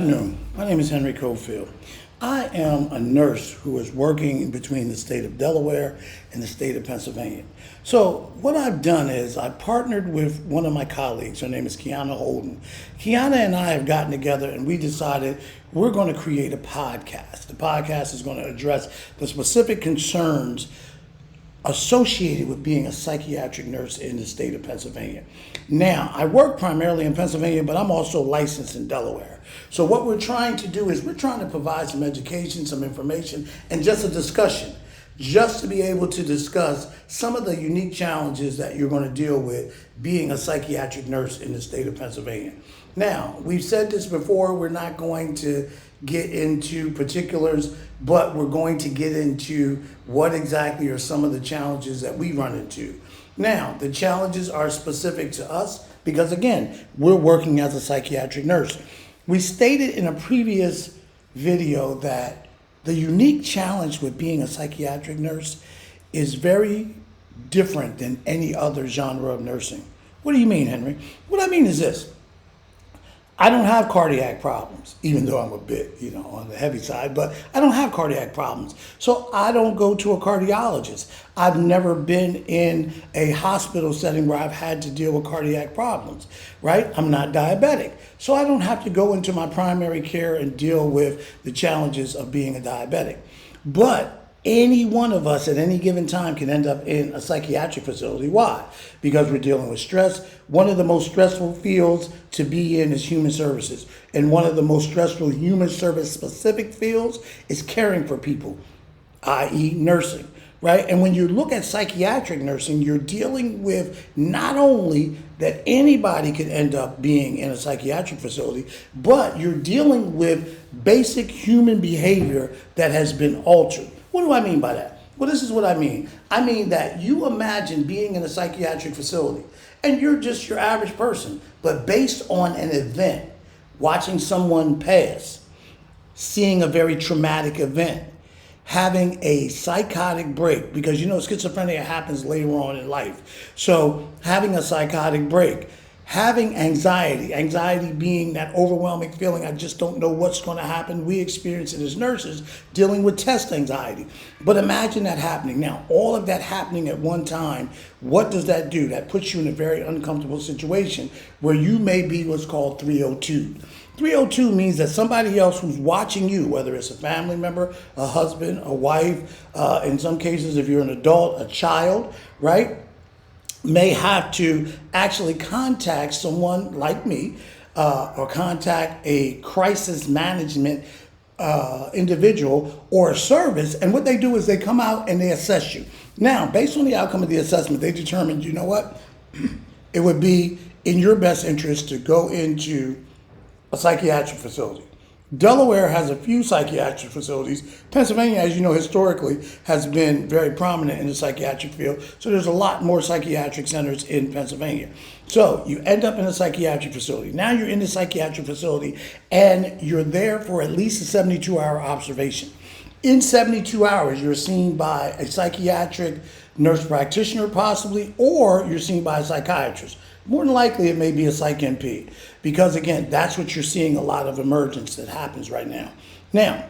No, my name is Henry Cofield. I am a nurse who is working between the state of Delaware and the state of Pennsylvania. So what I've done is I partnered with one of my colleagues. Her name is Kiana Holden. Kiana and I have gotten together and we decided we're going to create a podcast. The podcast is going to address the specific concerns associated with being a psychiatric nurse in the state of Pennsylvania. Now, I work primarily in Pennsylvania, but I'm also licensed in Delaware. So what we're trying to do is we're trying to provide some education, some information, and just a discussion, just to be able to discuss some of the unique challenges that you're going to deal with being a psychiatric nurse in the state of Pennsylvania. Now, we've said this before, we're not going to get into particulars, but we're going to get into what exactly are some of the challenges that we run into. Now, the challenges are specific to us because, again, we're working as a psychiatric nurse. We stated in a previous video that the unique challenge with being a psychiatric nurse is very different than any other genre of nursing. What do you mean, Henry? What I mean is this. I don't have cardiac problems, even though I'm a bit, on the heavy side, but I don't have cardiac problems. So I don't go to a cardiologist. I've never been in a hospital setting where I've had to deal with cardiac problems, right? I'm not diabetic. So I don't have to go into my primary care and deal with the challenges of being a diabetic. But any one of us at any given time can end up in a psychiatric facility. Why? Because we're dealing with stress. One of the most stressful fields to be in is human services. And one of the most stressful human service specific fields is caring for people, i.e. nursing, right? And when you look at psychiatric nursing, you're dealing with not only that anybody could end up being in a psychiatric facility, but you're dealing with basic human behavior that has been altered. What do I mean by that? Well, this is what I mean. I mean that you imagine being in a psychiatric facility and you're just your average person, but based on an event, watching someone pass, seeing a very traumatic event, having a psychotic break, because schizophrenia happens later on in life. So having a psychotic break, having anxiety being that overwhelming feeling, I just don't know what's going to happen. We experience it as nurses dealing with test anxiety. But imagine that happening. Now, all of that happening at one time, what does that do? That puts you in a very uncomfortable situation where you may be what's called 302. 302 means that somebody else who's watching you, whether it's a family member, a husband, a wife, in some cases, if you're an adult, a child, right, may have to actually contact someone like me or contact a crisis management individual or a service. And what they do is they come out and they assess you. Now, based on the outcome of the assessment, they determined, you know what, it would be in your best interest to go into a psychiatric facility. Delaware has a few psychiatric facilities. Pennsylvania, as you know, historically has been very prominent in the psychiatric field. So there's a lot more psychiatric centers in Pennsylvania. So you end up in a psychiatric facility. Now you're in the psychiatric facility and you're there for at least a 72-hour observation. In 72 hours, you're seen by a psychiatric nurse practitioner possibly, or you're seen by a psychiatrist. More than likely, it may be a psych NP because, again, that's what you're seeing a lot of emergence that happens right now. Now,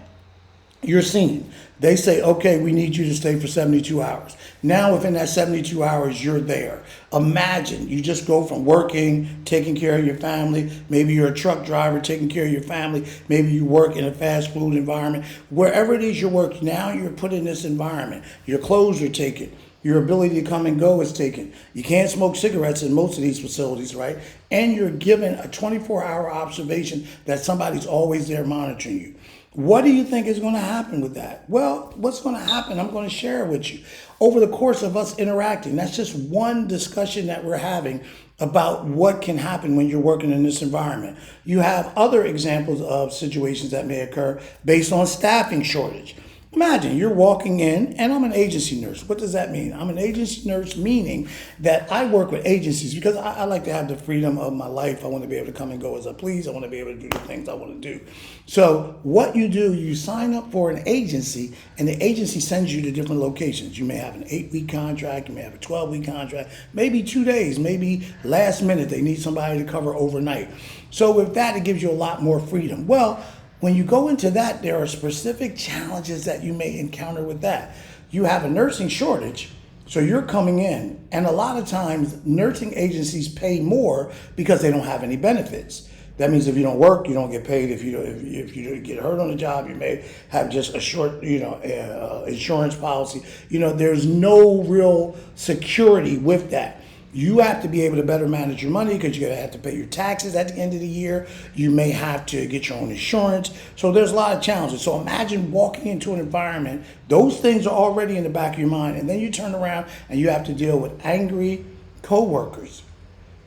you're seen. They say, okay, we need you to stay for 72 hours. Now, within that 72 hours, you're there. Imagine you just go from working, taking care of your family. Maybe you're a truck driver taking care of your family. Maybe you work in a fast food environment. Wherever it is you work, now you're put in this environment. Your clothes are taken. Your ability to come and go is taken. You can't smoke cigarettes in most of these facilities, right? And you're given a 24-hour observation that somebody's always there monitoring you. What do you think is going to happen with that? Well, what's going to happen? I'm going to share it with you. Over the course of us interacting, that's just one discussion that we're having about what can happen when you're working in this environment. You have other examples of situations that may occur based on staffing shortage. Imagine you're walking in, and I'm an agency nurse. What does that mean? I'm an agency nurse, meaning that I work with agencies because I like to have the freedom of my life. I want to be able to come and go as I please. I want to be able to do the things I want to do. So what you do, you sign up for an agency, and the agency sends you to different locations. You may have an 8-week contract, you may have a 12-week contract, maybe 2 days, maybe last minute they need somebody to cover overnight. So with that, it gives you a lot more freedom. Well, when you go into that, there are specific challenges that you may encounter with that. You have a nursing shortage, so you're coming in, and a lot of times nursing agencies pay more because they don't have any benefits. That means if you don't work, you don't get paid. If you get hurt on the job, you may have just a short, insurance policy. There's no real security with that. You have to be able to better manage your money because you're going to have to pay your taxes at the end of the year. You may have to get your own insurance. So there's a lot of challenges. So imagine walking into an environment, those things are already in the back of your mind, and then you turn around and you have to deal with angry coworkers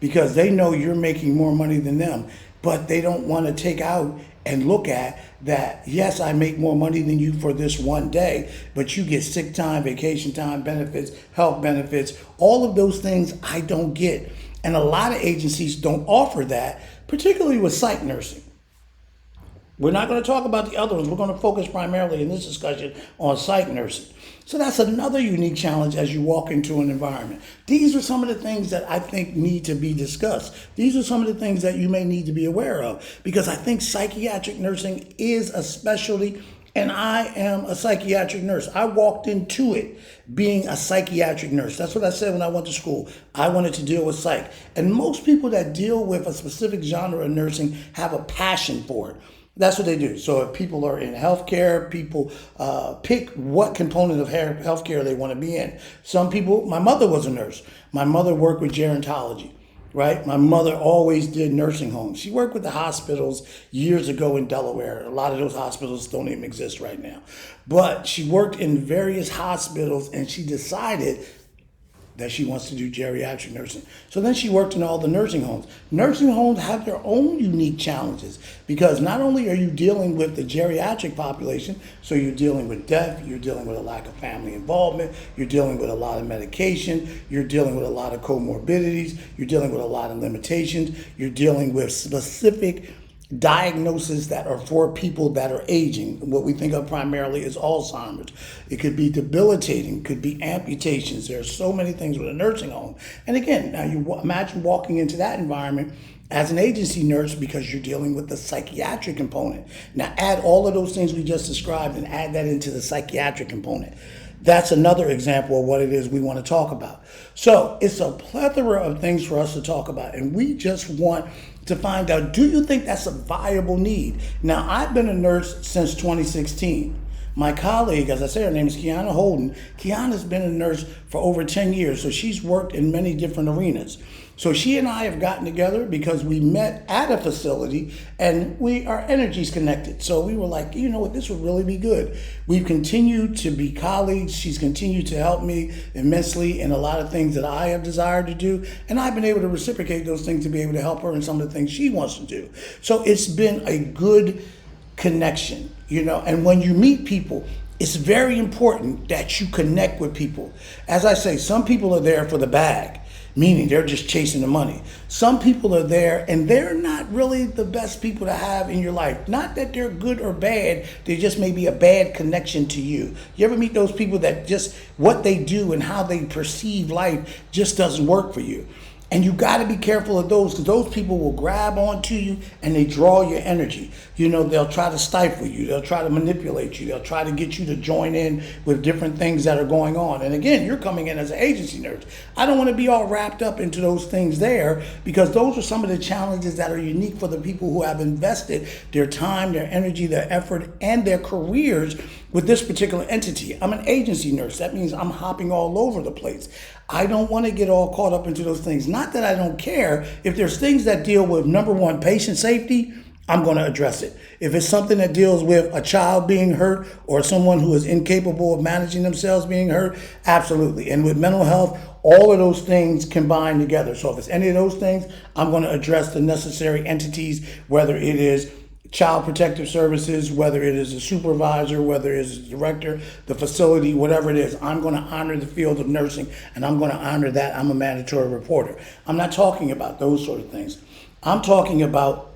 because they know you're making more money than them, but they don't want to take out and look at that, yes, I make more money than you for this one day, but you get sick time, vacation time, benefits, health benefits, all of those things I don't get. And a lot of agencies don't offer that, particularly with psych nursing. We're not going to talk about the other ones. We're going to focus primarily in this discussion on psych nursing. So that's another unique challenge as you walk into an environment. These are some of the things that I think need to be discussed. These are some of the things that you may need to be aware of because I think psychiatric nursing is a specialty, and I am a psychiatric nurse. I walked into it being a psychiatric nurse. That's what I said when I went to school. I wanted to deal with psych. And most people that deal with a specific genre of nursing have a passion for it. That's what they do. So if people are in healthcare, people pick what component of healthcare they want to be in. Some people, my mother was a nurse. My mother worked with gerontology, right? My mother always did nursing homes. She worked with the hospitals years ago in Delaware. A lot of those hospitals don't even exist right now. But she worked in various hospitals, and she decided that she wants to do geriatric nursing. So then she worked in all the nursing homes. Nursing homes have their own unique challenges because not only are you dealing with the geriatric population, so you're dealing with death, you're dealing with a lack of family involvement, you're dealing with a lot of medication, you're dealing with a lot of comorbidities, you're dealing with a lot of limitations, you're dealing with specific diagnoses that are for people that are aging. What we think of primarily is Alzheimer's. It could be debilitating, could be amputations. There are so many things with a nursing home. And again, now you imagine walking into that environment as an agency nurse because you're dealing with the psychiatric component. Now add all of those things we just described and add that into the psychiatric component. That's another example of what it is we want to talk about. So it's a plethora of things for us to talk about, and we just want to find out, do you think that's a viable need? Now, I've been a nurse since 2016. My colleague, as I say, her name is Kiana Holden. Kiana's been a nurse for over 10 years, so she's worked in many different arenas. So she and I have gotten together because we met at a facility and our energies connected. So we were like, you know what, this would really be good. We've continued to be colleagues. She's continued to help me immensely in a lot of things that I have desired to do. And I've been able to reciprocate those things to be able to help her in some of the things she wants to do. So it's been a good connection, and when you meet people, it's very important that you connect with people. As I say, some people are there for the bag, meaning they're just chasing the money. Some people are there and they're not really the best people to have in your life. Not that they're good or bad, they just may be a bad connection to you. You ever meet those people that just what they do and how they perceive life just doesn't work for you? And you got to be careful of those because those people will grab onto you and they draw your energy. They'll try to stifle you. They'll try to manipulate you. They'll try to get you to join in with different things that are going on. And again, you're coming in as an agency nurse. I don't want to be all wrapped up into those things there because those are some of the challenges that are unique for the people who have invested their time, their energy, their effort, and their careers with this particular entity. I'm an agency nurse. That means I'm hopping all over the place. I don't want to get all caught up into those things. Not that I don't care. If there's things that deal with, number one, patient safety, I'm going to address it. If it's something that deals with a child being hurt or someone who is incapable of managing themselves being hurt, absolutely. And with mental health, all of those things combine together. So if it's any of those things, I'm going to address the necessary entities, whether it is Child Protective Services, whether it is a supervisor, whether it is a director, the facility, whatever it is, I'm going to honor the field of nursing, and I'm going to honor that I'm a mandatory reporter. I'm not talking about those sort of things. I'm talking about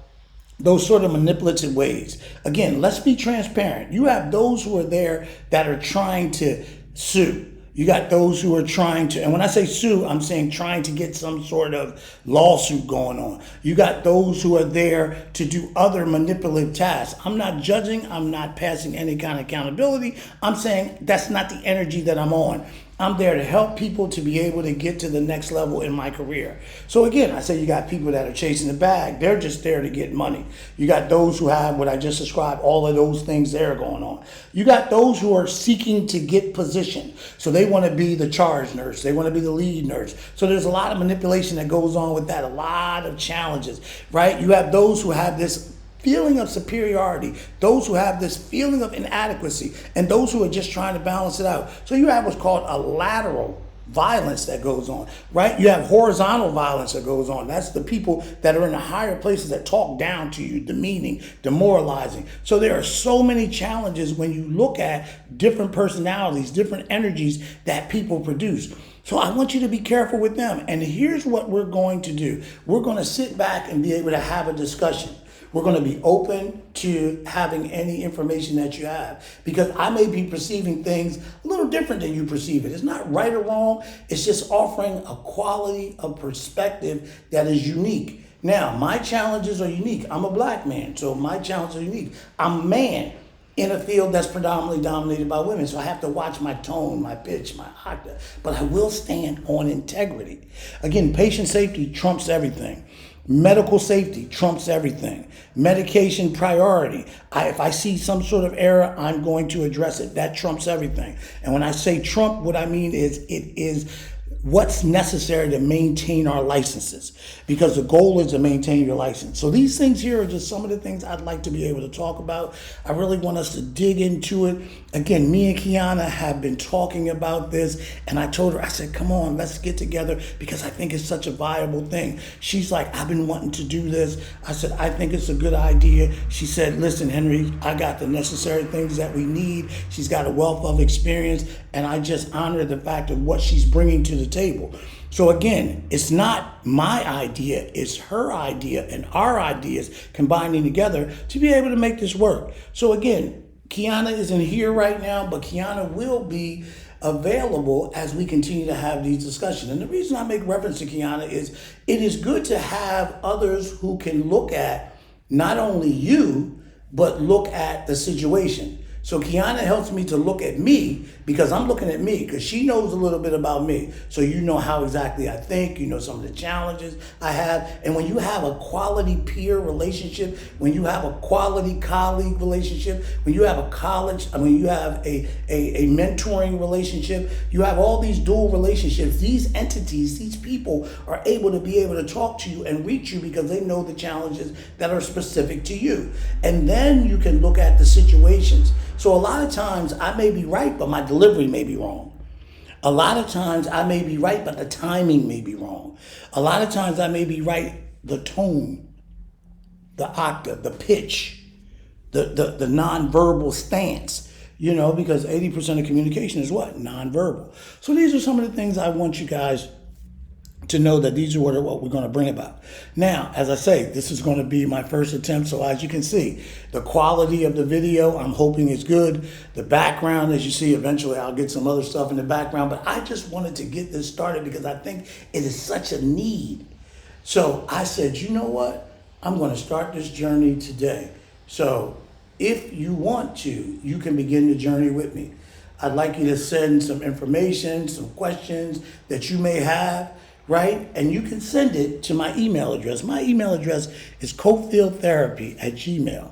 those sort of manipulative ways. Again, let's be transparent. You have those who are there that are trying to sue. You got those who are trying to, and when I say sue, I'm saying trying to get some sort of lawsuit going on. You got those who are there to do other manipulative tasks. I'm not judging. I'm not passing any kind of accountability. I'm saying that's not the energy that I'm on. I'm there to help people to be able to get to the next level in my career. So again, I say you got people that are chasing the bag. They're just there to get money. You got those who have what I just described, all of those things there going on. You got those who are seeking to get position. So they want to be the charge nurse. They want to be the lead nurse. So there's a lot of manipulation that goes on with that, a lot of challenges, right? You have those who have this feeling of superiority, those who have this feeling of inadequacy, and those who are just trying to balance it out. So you have what's called a lateral violence that goes on, right? You have horizontal violence that goes on. That's the people that are in the higher places that talk down to you, demeaning, demoralizing. So there are so many challenges when you look at different personalities, different energies that people produce. So I want you to be careful with them. And here's what we're going to do. We're going to sit back and be able to have a discussion. We're going to be open to having any information that you have, because I may be perceiving things a little different than you perceive it. It's not right or wrong. It's just offering a quality of perspective that is unique. Now, my challenges are unique. I'm a black man, so my challenges are unique. I'm a man in a field that's predominantly dominated by women, so I have to watch my tone, my pitch, my octave, but I will stand on integrity. Again, patient safety trumps everything. Medical safety trumps everything. Medication priority. If I see some sort of error, I'm going to address it. That trumps everything. And when I say trump, what I mean is it is what's necessary to maintain our licenses, because the goal is to maintain your license. So these things here are just some of the things I'd like to be able to talk about. I really want us to dig into it. Again, me and Kiana have been talking about this, and I told her, I said, come on, let's get together, because I think it's such a viable thing. She's like, I've been wanting to do this. I said, I think it's a good idea. She said, listen, Henry, I got the necessary things that we need. She's got a wealth of experience, and I just honor the fact of what she's bringing to the table. So again, it's not my idea, it's her idea and our ideas combining together to be able to make this work. So again, Kiana isn't here right now, but Kiana will be available as we continue to have these discussions. And the reason I make reference to Kiana is it is good to have others who can look at not only you, but look at the situation. So Kiana helps me to look at me, because I'm looking at me, because she knows a little bit about me. So you know how exactly I think, you know some of the challenges I have. And when you have a quality peer relationship, when you have a quality colleague relationship, when you have a a mentoring relationship, you have all these dual relationships. These entities, these people are able to talk to you and reach you because they know the challenges that are specific to you. And then you can look at the situations. So a lot of times I may be right, but my delivery may be wrong. A lot of times I may be right, but the timing may be wrong. A lot of times I may be right, the tone, the octave, the pitch, the nonverbal stance, because 80% of communication is what? Nonverbal. So these are some of the things I want you guys to know, that these are what we're going to bring about. Now, as I say, this is going to be my first attempt. So as you can see, the quality of the video, I'm hoping is good. The background, as you see, eventually I'll get some other stuff in the background. But I just wanted to get this started because I think it is such a need. So I said, you know what? I'm going to start this journey today. So if you want to, you can begin the journey with me. I'd like you to send some information, some questions that you may have, right? And you can send it to my email address. My email address is coffieldtherapy@gmail.com.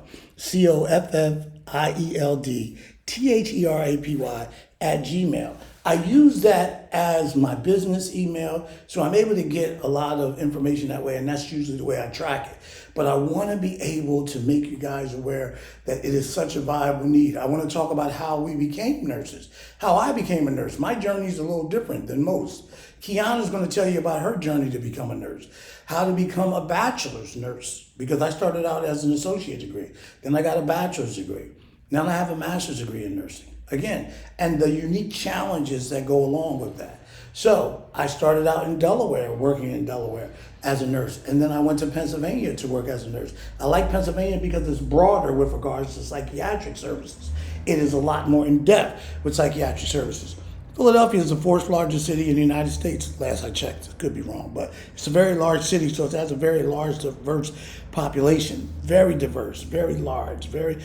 COFFIELDTHERAPY @gmail.com. I use that as my business email, so I'm able to get a lot of information that way, and that's usually the way I track it. But I want to be able to make you guys aware that it is such a viable need. I want to talk about how we became nurses, how I became a nurse. My journey is a little different than most. Kiana's going to tell you about her journey to become a nurse, how to become a bachelor's nurse, because I started out as an associate degree. Then I got a bachelor's degree. Now I have a master's degree in nursing. Again, and the unique challenges that go along with that. So I started out in Delaware, working in Delaware as a nurse, and then I went to Pennsylvania to work as a nurse. I like Pennsylvania because it's broader with regards to psychiatric services. It is a lot more in depth with psychiatric services. Philadelphia is the fourth largest city in the United States, last I checked. I could be wrong, but it's a very large city, so it has a very large, diverse population. Very diverse, very large, very.